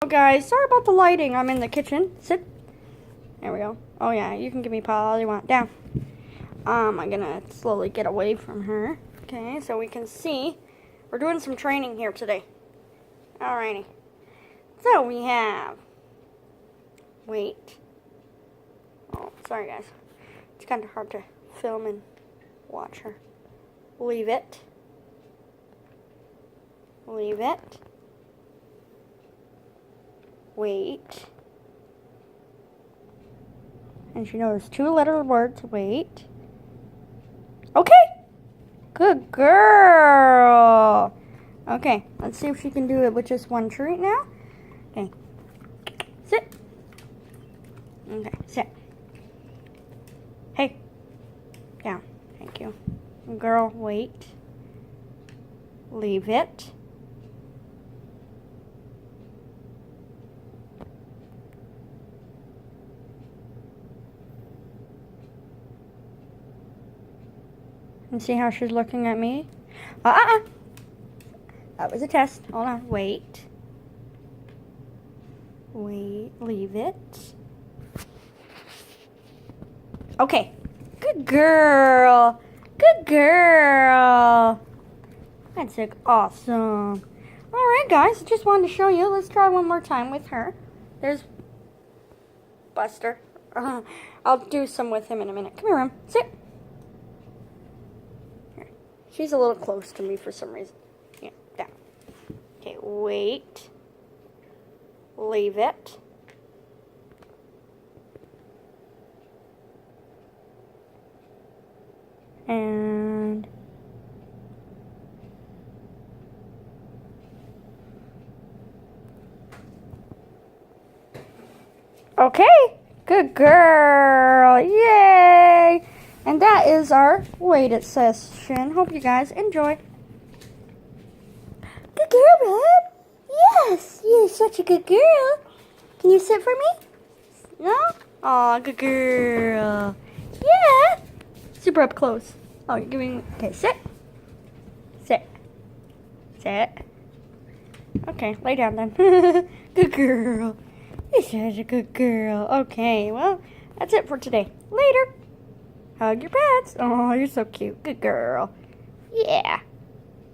Oh, guys, sorry about the lighting. I'm in the kitchen. Sit. There we go. Oh, yeah, you can give me paw all you want. Down. I'm gonna slowly get away from her. Okay, so we can see. We're doing some training here today. Alrighty. So we have. Wait. Oh, sorry, guys. It's kind of hard to film and watch her. Leave it. Leave it. Wait. And she knows 2-letter words. Wait. Okay. Good girl. Okay, let's see if she can do it with just one treat now. Okay. Sit. Okay, sit. Hey. Down. Thank you. Girl, wait. Leave it. And see how she's looking at me? That was a test. Hold on. Wait. Wait. Leave it. Okay. Good girl. Good girl. That's like awesome. Alright, guys. Just wanted to show you. Let's try one more time with her. There's Buster. I'll do some with him in a minute. Come here, Rem. Sit. She's a little close to me for some reason. Yeah, down. Okay, wait. Leave it. And okay, good girl. Yay! And that is our weighted session. Hope you guys enjoy. Good girl, Rem. Yes, you're such a good girl. Can you sit for me? No? Aw, good girl. Yeah. Super up close. Oh, you're giving. Okay, sit. Sit. Sit. Okay, lay down then. Good girl. You're such a good girl. Okay, well, that's it for today. Later. Hug your pets. Oh, you're so cute. Good girl. Yeah.